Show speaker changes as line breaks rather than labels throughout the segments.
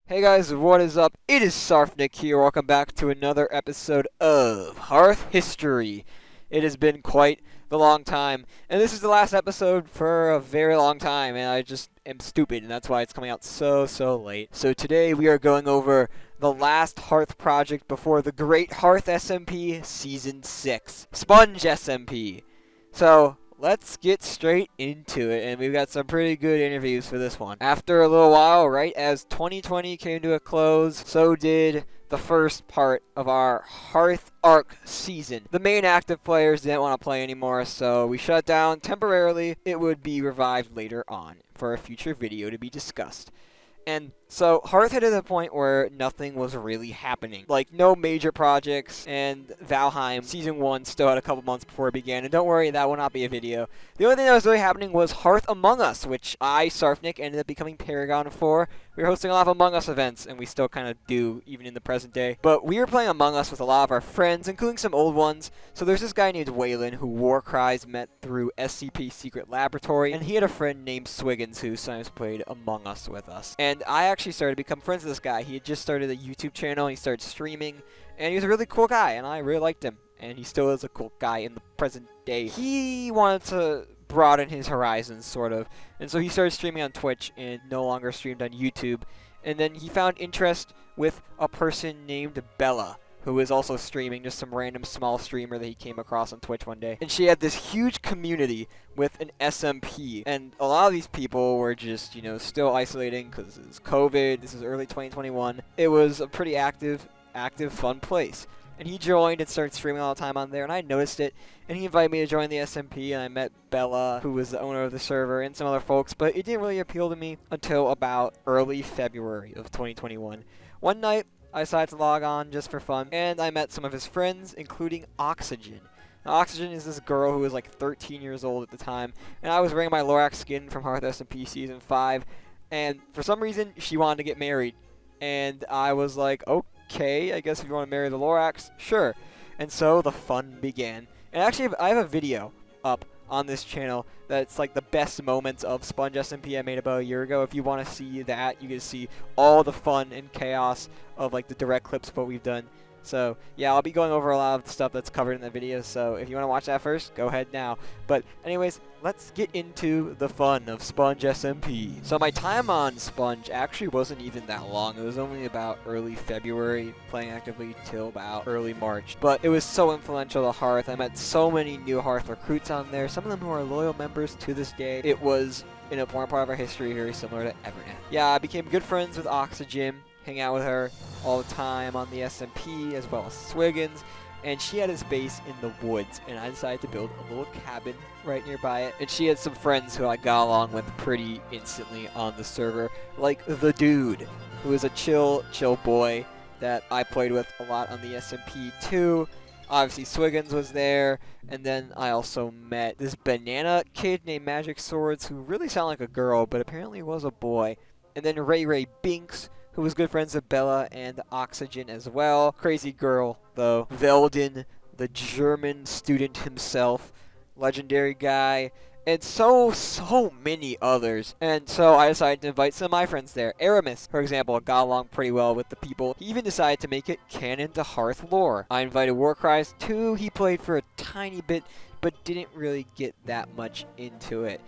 Hey guys, what is up? It is Sarfnic here. Welcome back to another episode of Harth History. It has been quite the long time, and this is the last episode for a very long time, and I just am stupid, and that's why it's coming out so late. So today we are going over the last Harth project before the Great Harth SMP Season 6, Sponge SMP. So, let's get straight into it, and we've got some pretty good interviews for this one. After a little while, right as 2020 came to a close, so did the first part of our Harth Arc season. The main active players didn't want to play anymore, so we shut down temporarily. It would be revived later on for a future video to be discussed. And so Harth hit at a point where nothing was really happening. Like, no major projects, and Valheim Season 1 still had a couple months before it began. And don't worry, that will not be a video. The only thing that was really happening was Harth Among Us, which I, Sarfnic, ended up becoming Paragon for. We were hosting a lot of Among Us events, and we still kind of do, even in the present day. But we were playing Among Us with a lot of our friends, including some old ones. So there's this guy named Waylon, who Warcries met through SCP Secret Laboratory, and he had a friend named Swiggins, who sometimes played Among Us with us. And I actually started to become friends with this guy. He had just started a YouTube channel, and he started streaming, and he was a really cool guy, and I really liked him. And he still is a cool guy in the present day. He wanted to broaden his horizons, sort of, and so he started streaming on Twitch and no longer streamed on YouTube. And then he found interest with a person named Bella, who was also streaming, just some random small streamer that he came across on Twitch one day. And she had this huge community with an SMP, and a lot of these people were just, still isolating because it's COVID. This is early 2021. It was a pretty active, fun place. And he joined and started streaming all the time on there, and I noticed it, and he invited me to join the SMP, and I met Bella, who was the owner of the server, and some other folks, but it didn't really appeal to me until about early February of 2021. One night, I decided to log on just for fun, and I met some of his friends, including Oxygen. Now, Oxygen is this girl who was like 13 years old at the time, and I was wearing my Lorax skin from Harth SMP Season 5, and for some reason, she wanted to get married, and I was like, okay, I guess if you want to marry the Lorax, sure. And so the fun began. And actually, I have a video up on this channel that's like the best moments of Sponge SMP I made about a year ago. If you want to see that, you can see all the fun and chaos of like the direct clips of what we've done. So, yeah, I'll be going over a lot of the stuff that's covered in the video, so if you want to watch that first, go ahead now. But anyways, let's get into the fun of Sponge SMP. So my time on Sponge actually wasn't even that long. It was only about early February, playing actively till about early March. But it was so influential to Harth. I met so many new Harth Recruits on there, some of them who are loyal members to this day. It was an important part of our history, very similar to Evernet. Yeah, I became good friends with Oxygen, hang out with her all the time on the SMP, as well as Swiggins, and she had his base in the woods, and I decided to build a little cabin right nearby it, and she had some friends who I got along with pretty instantly on the server, like the Dude, who is a chill boy that I played with a lot on the SMP too. Obviously Swiggins was there, and then I also met this banana kid named Magic Swords, who really sounded like a girl, but apparently was a boy, and then RayRayBinks, who was good friends with Bella and Oxygen as well. Crazy girl, though. Velden, the German student himself, legendary guy, and so many others. And so I decided to invite some of my friends there. Aramus, for example, got along pretty well with the people. He even decided to make it canon to Harth lore. I invited Warcries too. He played for a tiny bit, but didn't really get that much into it.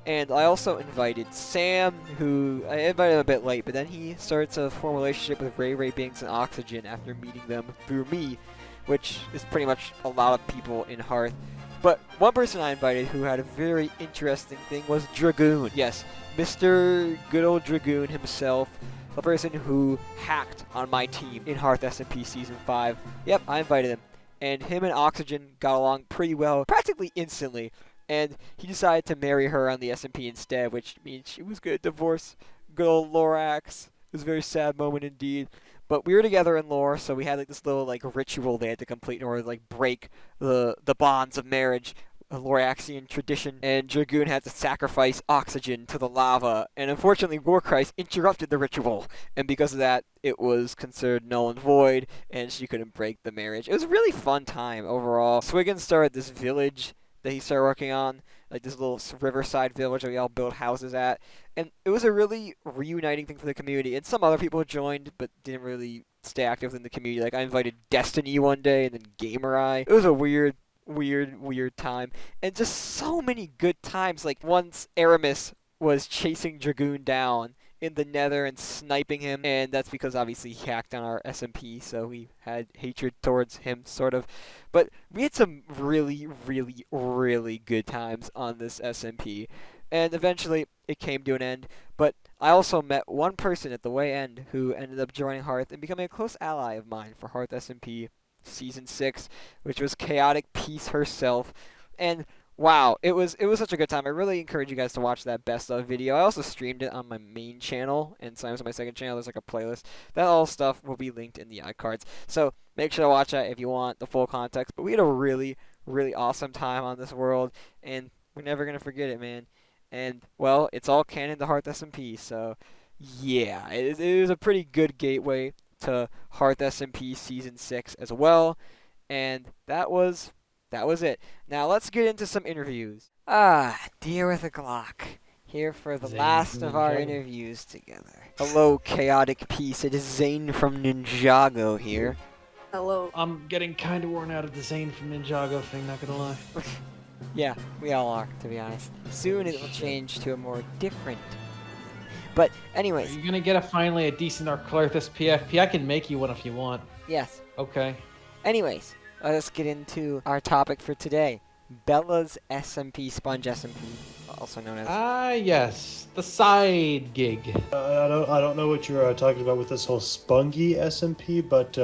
And I also invited Sam, who I invited him a bit late, but then he starts a formal relationship with RayRayBinks and Oxygen after meeting them through me, which is pretty much a lot of people in Harth. But one person I invited who had a very interesting thing was Dragoon. Yes, Mr. Good Old Dragoon himself, the person who hacked on my team in Harth SMP Season 5. Yep, I invited him. And him and Oxygen got along pretty well, practically instantly. And he decided to marry her on the SMP instead, which means she was going to divorce good old Lorax. It was a very sad moment indeed. But we were together in lore, so we had like this little like ritual they had to complete in order to like break the bonds of marriage, a Loraxian tradition. And Dragoon had to sacrifice Oxygen to the lava. And unfortunately, Warcries interrupted the ritual. And because of that, it was considered null and void, and she couldn't break the marriage. It was a really fun time overall. Swiggins started this village that he started working on like this little riverside village that we all built houses at, and it was a really reuniting thing for the community. And some other people joined, but didn't really stay active in the community. Like I invited Destiny one day, and then GamerEye. It was a weird time, and just so many good times. Like once Aramus was chasing Dragoon down in the Nether and sniping him, and that's because obviously he hacked on our SMP, so we had hatred towards him, sort of. But we had some really good times on this SMP, and eventually it came to an end. But I also met one person at the way end who ended up joining Harth and becoming a close ally of mine for Harth SMP Season 6, which was ChaoticPeace herself. And wow, it was such a good time. I really encourage you guys to watch that best of video. I also streamed it on my main channel, and sometimes on my second channel there's like a playlist. That all stuff will be linked in the iCards. So make sure to watch that if you want the full context. But we had a really awesome time on this world, and we're never gonna forget it, man. And well, it's all canon to Harth SMP, so yeah, it was a pretty good gateway to Harth SMP Season 6 as well. And that was it. Now let's get into some interviews. Dear with a Glock, here for the last of our interviews together. Hello, ChaoticPeace. It is Zane from Ninjago here.
Hello.
I'm getting kind of worn out of the Zane from Ninjago thing, not gonna lie.
Yeah, we all are, to be honest. Soon it will change to a more different. But anyways.
Are you gonna get finally a decent Arclarthus PFP? I can make you one if you want.
Yes.
Okay.
Anyways, let's get into our topic for today. Bella's SMP, Sponge SMP, also known as...
yes. The side gig.
I don't know what you're talking about with this whole Spungy SMP, but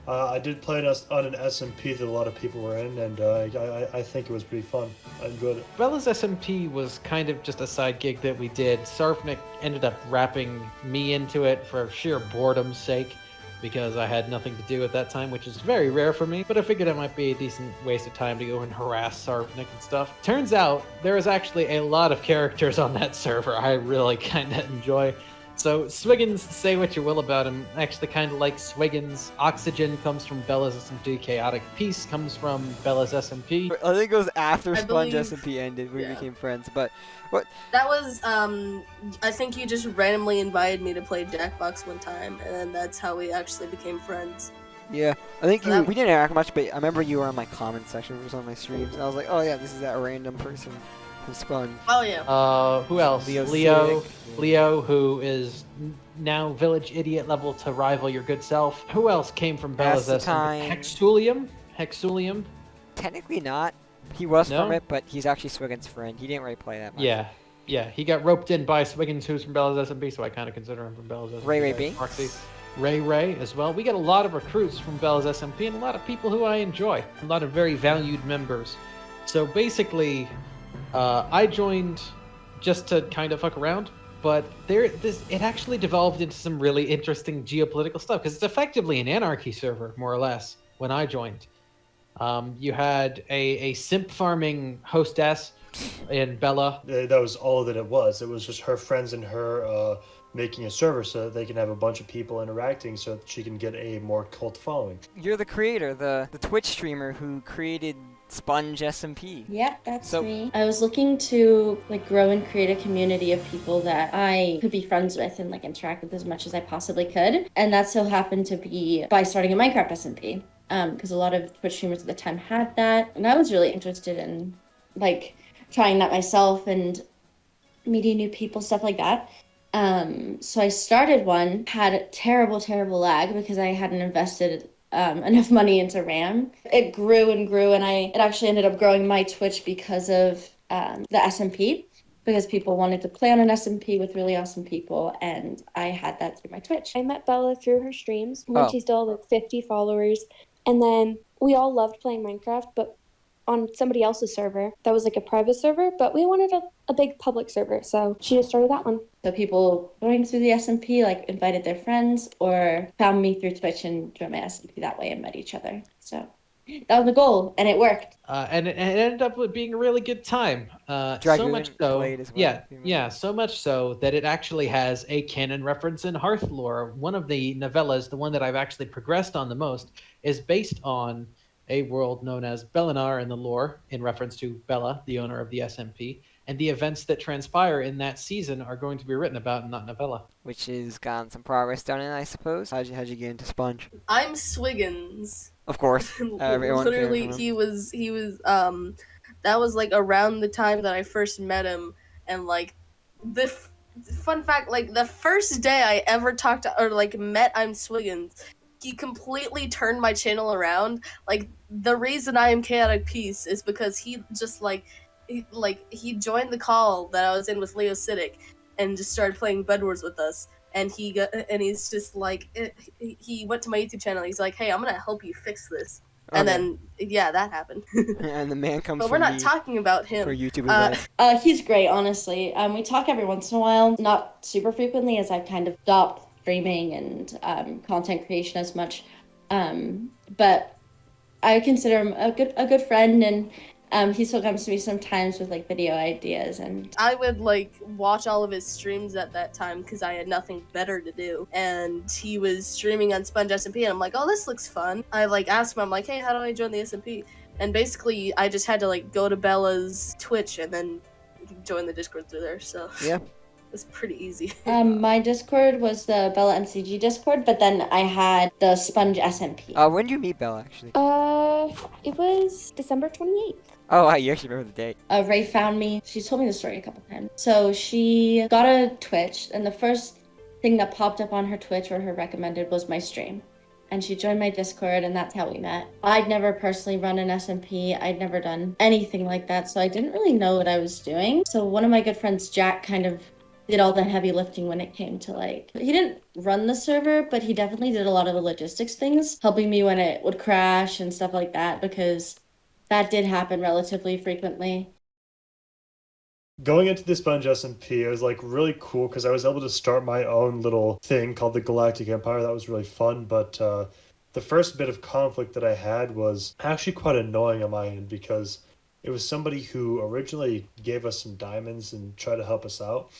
I did play it on an SMP that a lot of people were in, and I think it was pretty fun. I enjoyed it.
Bella's SMP was kind of just a side gig that we did. Sarfnic ended up wrapping me into it for sheer boredom's sake, because I had nothing to do at that time, which is very rare for me, but I figured it might be a decent waste of time to go and harass Sarfnic and stuff. Turns out, there is actually a lot of characters on that server I really kind of enjoy. So, Swiggins, say what you will about him, actually kind of like Swiggins. Oxygen comes from Bella's SMP, ChaoticPeace comes from Bella's SMP.
I think it was after Sponge
believe-
SMP ended, we
yeah.
became friends, but... what?
That was, I think you just randomly invited me to play Jackbox one time, and then that's how we actually became friends.
Yeah, I think
So
we didn't interact much, but I remember you were on my comment section, it was on my streams, and I was like, oh yeah, this is that random person from Sponge.
Oh yeah.
Who else? Leo, who is now village idiot level to rival your good self. Who else came from Bella's SMP? Hexulium?
Technically not. He was
No?
from it, but he's actually Swiggins' friend. He didn't really play that much.
Yeah, he got roped in by Swiggins, who's from Bella's SMP, so I kind of consider him from Bella's SMP.
RayRayBinks?
Proxy. Ray as well. We get a lot of recruits from Bella's SMP and a lot of people who I enjoy. A lot of very valued members. So basically, I joined just to kind of fuck around, but it actually devolved into some really interesting geopolitical stuff, because it's effectively an anarchy server, more or less, when I joined. You had a simp farming hostess in Bella.
That was all that it was. It was just her friends and her making a server so that they can have a bunch of people interacting so that she can get a more cult following.
You're the creator, the Twitch streamer who created Sponge SMP.
Yeah, that's me. I was looking to grow and create a community of people that I could be friends with and interact with as much as I possibly could. And that so happened to be by starting a Minecraft SMP. Because a lot of Twitch streamers at the time had that. And I was really interested in trying that myself and meeting new people, stuff like that. So I started one, had terrible lag because I hadn't invested enough money into RAM. It grew and grew, and it actually ended up growing my Twitch because of the SMP, because people wanted to play on an SMP with really awesome people, and I had that through my Twitch.
I met Bella through her streams when she still had 50 followers, and then we all loved playing Minecraft, but on somebody else's server that was a private server, but we wanted a big public server, so she just started that one.
So people joined through the SMP, invited their friends, or found me through Twitch and joined my SMP that way and met each other. So that was the goal, and it worked.
And it ended up with being a really good time. So much so,
played as well,
so much so that it actually has a canon reference in Harth lore. One of the novellas, the one that I've actually progressed on the most, is based on a world known as Bellinar in the lore, in reference to Bella, the owner of the SMP, and the events that transpire in that season are going to be written about in that novella.
Which has gotten some progress done in, I suppose. How'd you get into Sponge?
ImSwiggins.
Of course, everyone can
Literally,
from him.
he was that was like around the time that I first met him, and like the fun fact, like the first day I ever talked to or like met ImSwiggins, he completely turned my channel around. Like the reason I am ChaoticPeace is because he just he joined the call that I was in with Leo Siddick and just started playing Bed Wars with us. And he's just like he went to my YouTube channel. He's like, "Hey, I'm gonna help you fix this." And
Okay.
then yeah, that happened.
And the man comes
But
from
we're not
me
talking about
for
him.
YouTube advice.
He's great, honestly. We talk every once in a while, not super frequently, as I've kind of stopped streaming and content creation as much. But I consider him a good friend, and he still comes to me sometimes with like video ideas. And
I would like watch all of his streams at that time because I had nothing better to do. And he was streaming on Sponge SMP, and I'm like, "Oh, this looks fun." I like asked him, I'm like, "Hey, how do I join the SMP?" And basically, I just had to like go to Bella's Twitch and then join the Discord through there. So
Yeah.
it's pretty easy.
my Discord was the Bella MCG Discord, but then I had the Sponge SMP.
When did you meet Bella, actually?
It was December 28th.
Oh, wow, you actually remember the date.
Ray found me. She's told me the story a couple times. So she got a Twitch, and the first thing that popped up on her Twitch or her recommended was my stream. And she joined my Discord, and that's how we met. I'd never personally run an SMP. I'd never done anything like that, so I didn't really know what I was doing. So one of my good friends, Jack, kind of did all the heavy lifting when it came to he didn't run the server, but he definitely did a lot of the logistics things, helping me when it would crash and stuff like that, because that did happen relatively frequently.
Going into the Sponge SMP, it was like really cool because I was able to start my own little thing called the Galactic Empire. That was really fun, but the first bit of conflict that I had was actually quite annoying on my end because it was somebody who originally gave us some diamonds and tried to help us out.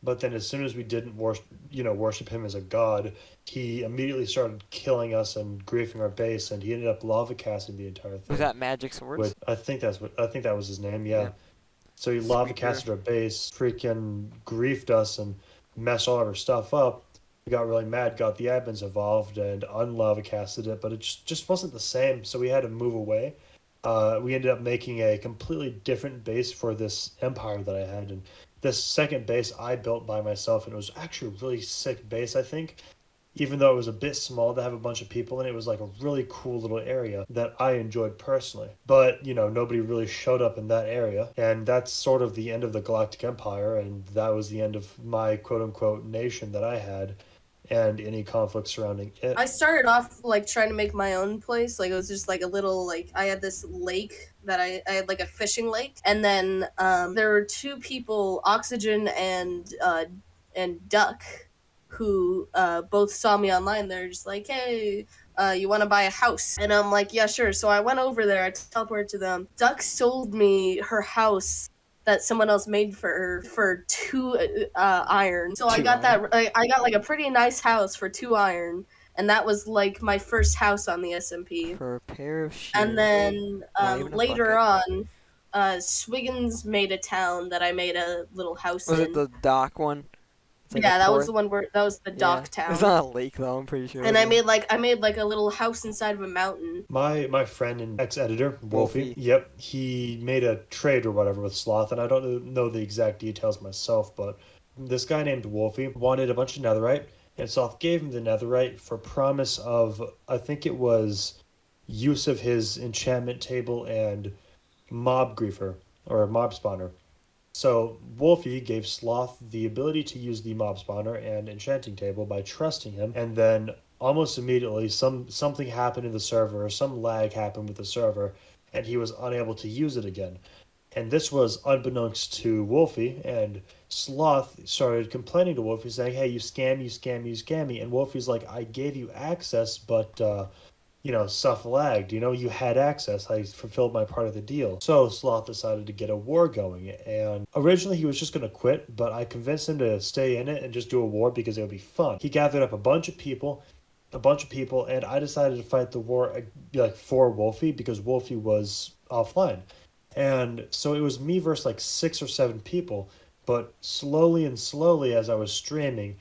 But then as soon as we didn't worship him as a god, he immediately started killing us and griefing our base, and he ended up lava casting the entire thing.
Was that Magic Swords?
Which I think that was his name, yeah. So he lava casted our base, freaking griefed us and messed all of our stuff up. We got really mad, got the admins involved and unlava casted it, but it just wasn't the same, so we had to move away. We ended up making a completely different base for this empire that I had, and this second base I built by myself, and it was actually a really sick base, I think. Even though it was a bit small to have a bunch of people in it, was like a really cool little area that I enjoyed personally. But, nobody really showed up in that area. And that's sort of the end of the Galactic Empire, and that was the end of my quote-unquote nation that I had and any conflict surrounding it.
I started off like trying to make my own place. Like it was just like a little I had this lake that I had like a fishing lake, and then there were two people, Oxygen and Duck, who both saw me online. They're just like, "Hey, you want to buy a house?" And I'm like, "Yeah, sure." So I went over there. I teleported to them. Duck sold me her house that someone else made for her for 2 iron. So I got that. I got like a pretty nice house for 2 iron, and that was like my first house on the SMP.
For a pair of shoes.
And then
Not even a
later
bucket.
on, Swiggins made a town that I made a little house
Was
in.
it the dock one? It's like
Yeah,
a
that was
port?
the one where that was the dock town.
It's not a lake though, I'm pretty sure.
And I made like a little house inside of a mountain.
My friend and ex-editor,
Wolfie.
Yep, he made a trade or whatever with Sloth, and I don't know the exact details myself, but this guy named Wolfie wanted a bunch of netherite, and Sloth gave him the netherite for promise of, I think it was use of his enchantment table and mob griefer, or mob spawner. So Wolfie gave Sloth the ability to use the mob spawner and enchanting table by trusting him, and then almost immediately something happened in the server, or some lag happened with the server, and he was unable to use it again. And this was unbeknownst to Wolfie, and Sloth started complaining to Wolfie, saying, "Hey, you scam, you scam, you scam me." And Wolfie's like, "I gave you access, but stuff lagged. You had access. I fulfilled my part of the deal." So Sloth decided to get a war going. And originally he was just going to quit, but I convinced him to stay in it and just do a war because it would be fun. He gathered up a bunch of people, a bunch of people, and I decided to fight the war like for Wolfie because Wolfie was offline. And so it was me versus like 6 or 7 people. But slowly and slowly, as I was streaming,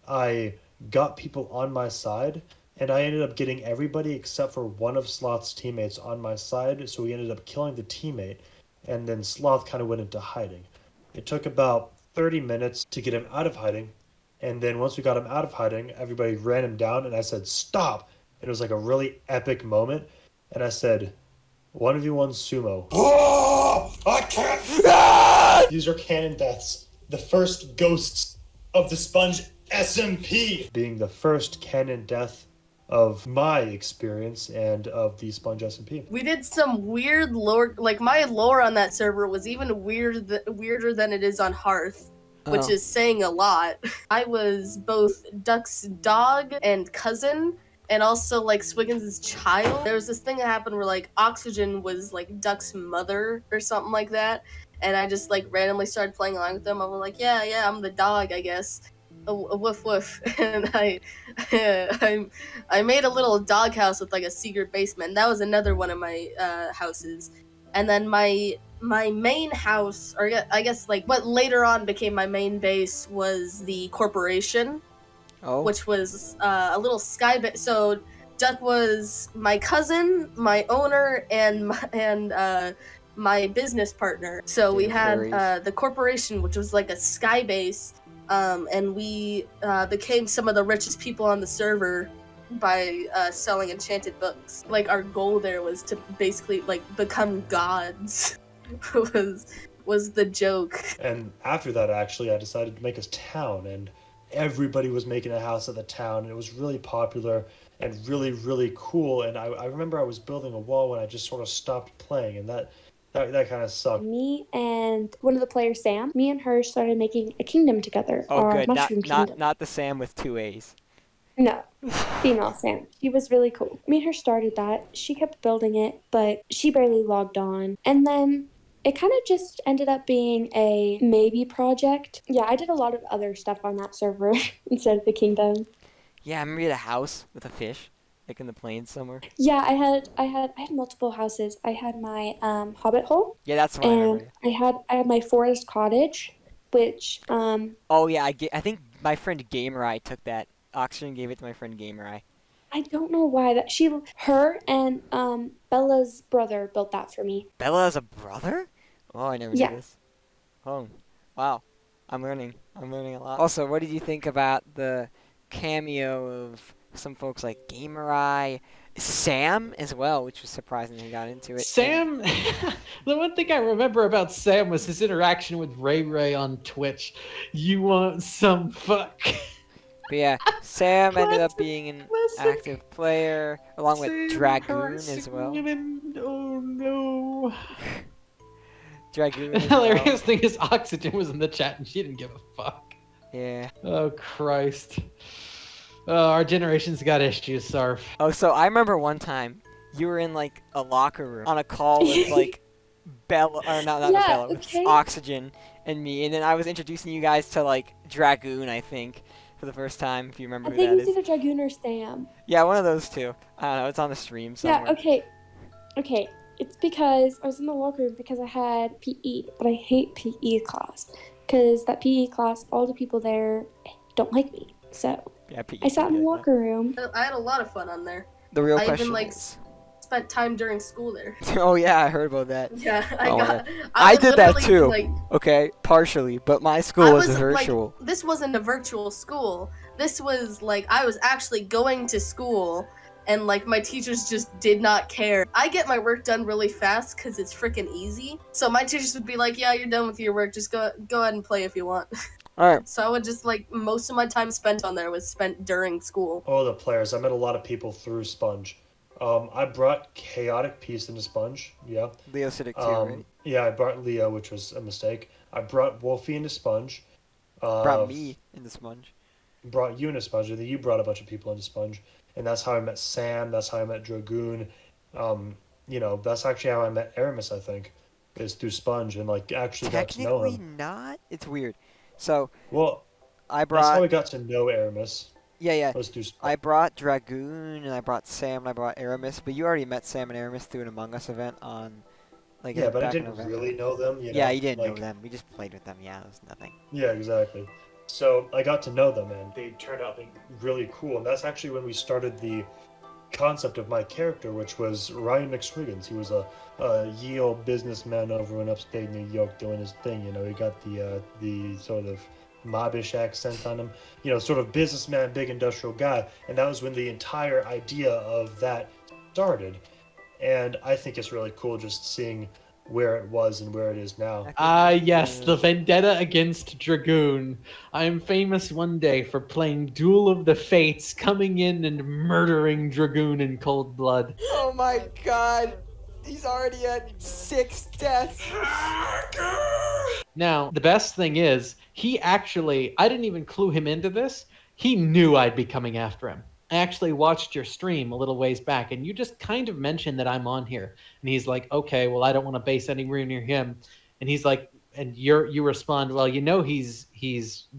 I got people on my side, and I ended up getting everybody except for one of Sloth's teammates on my side. So we ended up killing the teammate, and then Sloth kind of went into hiding. It took about 30 minutes to get him out of hiding, and then once we got him out of hiding, everybody ran him down, and I said, "Stop!" It was like a really epic moment, and I said, 1v1 sumo. Oh, I can't. These are canon deaths. The first ghosts of the Sponge SMP. Being the first canon death of my experience and of the Sponge SMP.
We did some weird lore, like my lore on that server was even weirder than it is on Harth, which is saying a lot. I was both Duck's dog and cousin, and also like Swiggins' child. There was this thing that happened where like Oxygen was like Duck's mother or something like that, and I just like randomly started playing along with them. I was like, yeah, I'm the dog, I guess. A woof woof, and I made a little doghouse with like a secret basement. That was another one of my houses, and then my main house, or I guess like what later on became my main base, was the corporation.
Oh.
Which was a little sky base. So Duck was my cousin, my owner, and my business partner. So we had the corporation, which was like a sky base, and we became some of the richest people on the server by selling enchanted books. Like our goal there was to basically like become gods. was the joke.
And after that, actually, I decided to make a town, and everybody was making a house at the town, and it was really popular and really, really cool. And I remember I was building a wall when I just sort of stopped playing, and that kind of sucked.
Me and one of the players, Sam, me and her started making a kingdom together.
Oh,
our
good.
Mushroom Kingdom.
Not the Sam with 2 A's.
No, female Sam. She was really cool. Me and her started that. She kept building it, but she barely logged on. And then it kind of just ended up being a maybe project. Yeah, I did a lot of other stuff on that server instead of the kingdom.
Yeah, I remember you had a house with a fish, like in the plains somewhere.
Yeah, I had multiple houses. I had my hobbit hole.
Yeah, that's what I remember.
I had my forest cottage, which
Oh yeah, I think my friend GamerEye took that. Oxygen gave it to my friend GamerEye.
I don't know why her and Bella's brother built that for me.
Bella has a brother? Oh, I never knew
Yeah.
this. Oh, wow. I'm learning a lot. Also, what did you think about the cameo of some folks like GamerEye, Sam as well, which was surprising he got into it.
Sam, the one thing I remember about Sam was his interaction with Ray on Twitch. You want some fuck?
But yeah, Sam ended up being an active player, along with Dragoon as well.
Oh no.
Dragoon
The
as well.
hilarious thing is Oxygen was in the chat and she didn't give a fuck.
Yeah.
Oh Christ. Our generation's got issues, Sarf.
Oh, so I remember one time you were in like a locker room on a call with like Bella, or not
Yeah,
Bella, with
okay.
Oxygen and me, and then I was introducing you guys to like Dragoon, I think, for the first time, if you remember
I
who
think
that
it was
is.
either Dragoon or Sam.
Yeah, one of those two. I don't know. It's on the stream somewhere.
Yeah, okay. It's because I was in the locker room because I had PE, but I hate PE class. Because that PE class, all the people there don't like me. So
Yeah, PE
I sat in the
like that.
locker room.
I had a lot of fun on there.
The real
I
question
even like
is-
spent time during school there.
Oh yeah, I heard about that.
Yeah,
I did that
literally,
too.
Like,
Okay, partially, but my school was virtual.
Like, this wasn't a virtual school. This was like I was actually going to school, and like my teachers just did not care. I get my work done really fast because it's freaking easy. So my teachers would be like, "Yeah, you're done with your work. Just go ahead and play if you want."
Alright.
So I would just like most of my time spent on there was spent during school.
Oh, the players. I met a lot of people through Sponge. I brought ChaoticPeace into Sponge. Yeah.
Leo Cidic too, right?
Yeah, I brought Leo, which was a mistake. I brought Wolfie into Sponge.
Brought me into Sponge.
Brought you into Sponge, and then you brought a bunch of people into Sponge. And that's how I met Sam. That's how I met Dragoon. That's actually how I met Aramus, I think, is through Sponge, and like actually got to know
Technically
him.
not. It's weird. So
Well,
I
that's how
brought.
we got to know Aramus.
Yeah.
Let's do.
I brought Dragoon, and I brought Sam, and I brought Aramus, but you already met Sam and Aramus through an Among Us event on, like,
Yeah, but I
back in
didn't
November.
really know them. You know?
Yeah, you didn't know
Like,
them. We just played with them. Yeah, it was nothing.
Yeah, exactly. So I got to know them, and they turned out being really cool. And that's actually when we started the concept of my character, which was Swiggins. He was a ye old businessman over in upstate New York doing his thing. You know, he got the sort of mobbish accent on him. You know, sort of businessman, big industrial guy. And that was when the entire idea of that started. And I think it's really cool just seeing where it was and where it is now.
Yes, the vendetta against Dragoon. I am famous one day for playing Duel of the Fates, coming in and murdering Dragoon in cold blood.
Oh my god! He's already at 6 deaths!
Now, the best thing is, I didn't even clue him into this. He knew I'd be coming after him. I actually watched your stream a little ways back, and you just kind of mentioned that I'm on here. And he's like, okay, well, I don't want to base anywhere near him. And he's like, and you respond, well, you know he's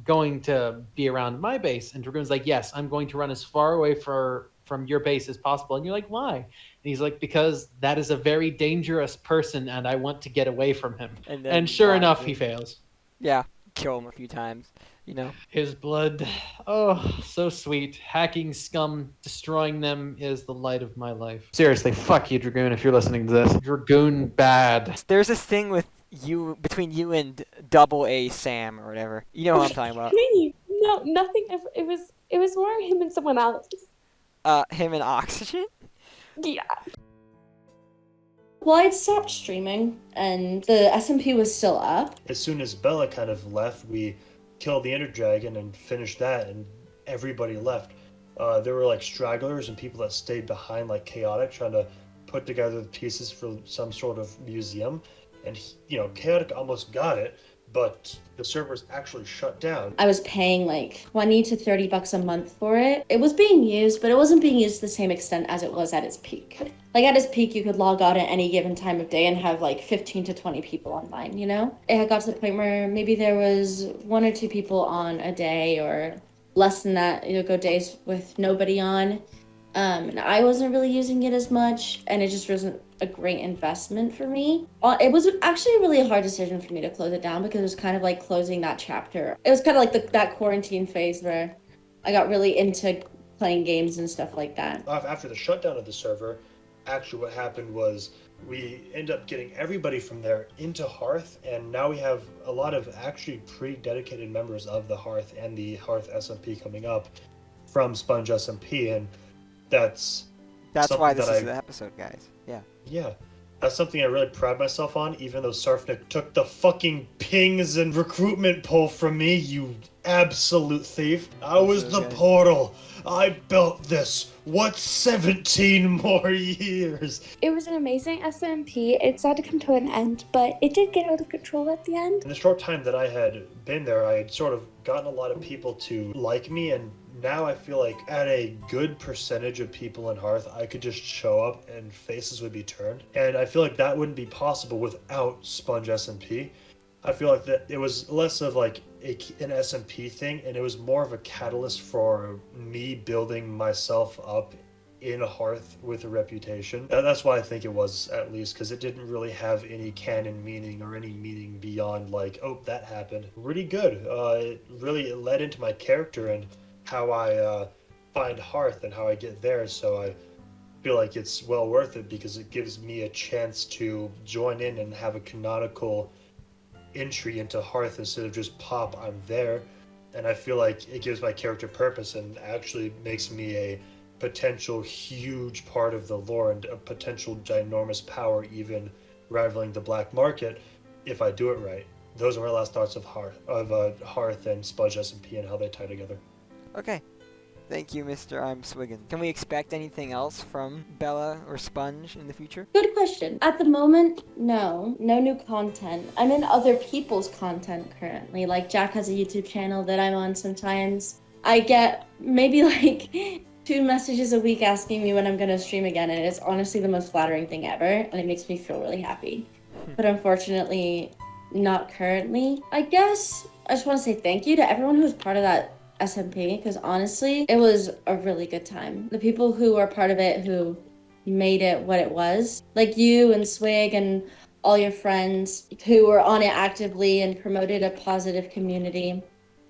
going to be around my base. And Dragoon's like, yes, I'm going to run as far away from your base as possible. And you're like, why? And he's like, because that is a very dangerous person, and I want to get away from him. And sure enough, he fails.
Yeah, kill him a few times. You know,
his blood, oh, so sweet. Hacking scum, destroying them is the light of my life. Seriously, fuck you, Dragoon, if you're listening to this. Dragoon bad.
There's this thing with you, between you and Double A Sam or whatever. You know what I'm talking about.
No, nothing. It was more him and someone else.
Him and Oxygen?
Yeah.
Well, I'd stopped streaming, and the SMP was still up.
As soon as Bella kind of left, we killed the Ender Dragon and finished that, and everybody left. There were like stragglers and people that stayed behind, like Chaotic, trying to put together the pieces for some sort of museum. And Chaotic almost got it, but the servers actually shut down.
I was paying like $20 to $30 a month for it. It was being used, but it wasn't being used to the same extent as it was at its peak. Like at its peak, you could log on at any given time of day and have like 15 to 20 people online, you know? It had got to the point where maybe there was 1 or 2 people on a day, or less than that, go days with nobody on. And I wasn't really using it as much, and it just wasn't a great investment for me. It was actually really a hard decision for me to close it down, because it was kind of like closing that chapter. It was kind of like that quarantine phase where I got really into playing games and stuff like that.
After the shutdown of the server, actually what happened was we ended up getting everybody from there into Harth, and now we have a lot of actually pretty dedicated members of the Harth and the Harth SMP coming up from Sponge SMP, and that's
why this is the episode, guys.
Yeah. That's something I really pride myself on, even though Sarfnic took the fucking pings and recruitment poll from me, you absolute thief. I was the portal. I built this. What's 17 more years?
It was an amazing SMP. It's had to come to an end, but it did get out of control at the end.
In the short time that I had been there, I had sort of gotten a lot of people to like me, and now I feel like at a good percentage of people in Harth, I could just show up and faces would be turned. And I feel like that wouldn't be possible without Sponge SMP. I feel like that it was less of like an SMP thing, and it was more of a catalyst for me building myself up in Harth with a reputation. That's why I think it was, at least, because it didn't really have any canon meaning or any meaning beyond like, oh, that happened. Really good. It really led into my character and how I find Harth and how I get there, so I feel like it's well worth it, because it gives me a chance to join in and have a canonical entry into Harth instead of just pop, I'm there. And I feel like it gives my character purpose and actually makes me a potential huge part of the lore and a potential ginormous power, even rivaling the black market if I do it right. Those are my last thoughts of Harth and Sponge SMP and how they tie together.
Okay. Thank you, Mr. ImSwiggins. Can we expect anything else from Bella or Sponge in the future?
Good question. At the moment, no new content. I'm in other people's content currently. Like Jack has a YouTube channel that I'm on sometimes. I get maybe like 2 messages a week asking me when I'm gonna stream again, and it's honestly the most flattering thing ever, and it makes me feel really happy. But unfortunately, not currently. I guess I just want to say thank you to everyone who was part of that SMP because honestly, it was a really good time. The people who were part of it who made it what it was, like you and Swig and all your friends who were on it actively and promoted a positive community,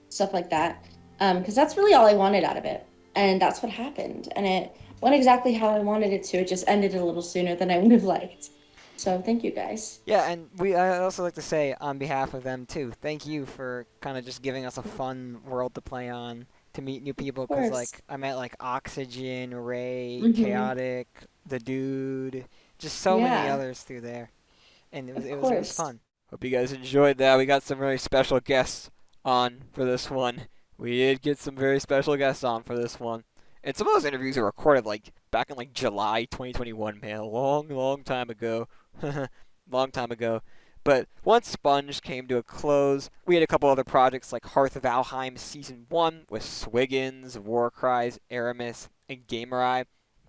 stuff like that. Because that's really all I wanted out of it. And that's what happened. And it went exactly how I wanted it to. It just ended a little sooner than I would have liked. So thank you guys.
Yeah, and I also like to say on behalf of them too, thank you for kind of just giving us a fun world to play on, to meet new people. Because like I met like Oxygen, Ray, Chaotic, the Dude, just so many others through there, and it was fun. Hope you guys enjoyed that. We got some very special guests on for this one. We did get some very special guests on for this one. And some of those interviews are recorded like back in like July 2021, man, a long time ago. Long time ago. But once Sponge came to a close, we had a couple other projects like Harth Valheim Season 1 with Swiggins, Warcries, Aramus, and Gamerai.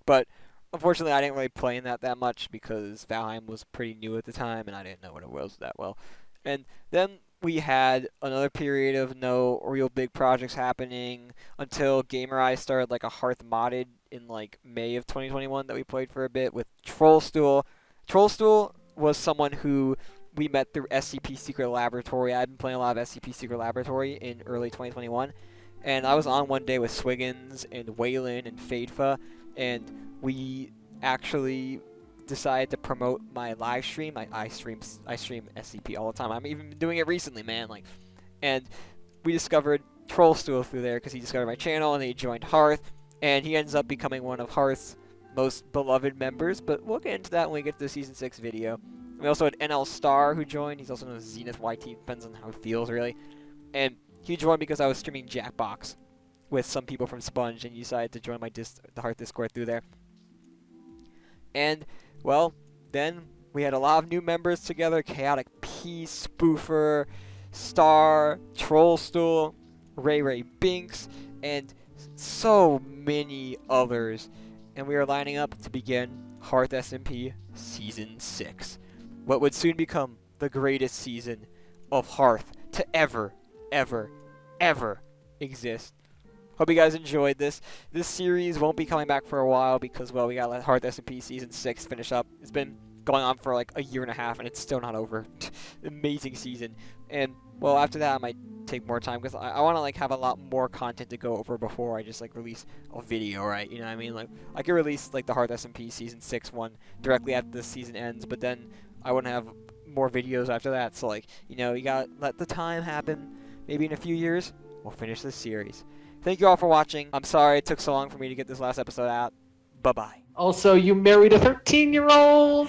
But unfortunately, I didn't really play in that much because Valheim was pretty new at the time and I didn't know what it was that well. And then we had another period of no real big projects happening until Gamerai started like a Harth modded in like May of 2021 that we played for a bit with Trollstool. Trollstool was someone who we met through SCP Secret Laboratory. I've been playing a lot of SCP Secret Laboratory in early 2021, and I was on one day with Swiggins and Waylon and Fadefa, and we actually decided to promote my live stream. I stream SCP all the time. I'm even doing it recently, man. Like, and we discovered Trollstool through there because he discovered my channel and he joined Harth, and he ends up becoming one of Harth's most beloved members. But we'll get into that when we get to the season 6 video. We also had NL Star who joined. He's also known as Zenith YT. Depends on how it feels, really. And he joined because I was streaming Jackbox with some people from Sponge, and he decided to join my the Harth Discord through there. And well, then we had a lot of new members together: ChaoticPeace, Spoofer, Star, Trollstool, RayRayBinks, and so many others. And we are lining up to begin Harth SMP Season 6. What would soon become the greatest season of Harth to ever exist. Hope you guys enjoyed this. This series won't be coming back for a while because, well, we got to let Harth SMP Season 6 finish up. It's been going on for like a year and a half and it's still not over. Amazing season. And, well, after that I might take more time because I want to like have a lot more content to go over before I just like release a video, right? You know what I mean? Like, I could release like the Harth SMP Season 6 one directly after the season ends, but then I wouldn't have more videos after that. So, like, you know, you gotta let the time happen. Maybe in a few years, we'll finish this series. Thank you all for watching. I'm sorry it took so long for me to get this last episode out. Bye-bye.
Also, you married a 13-year-old?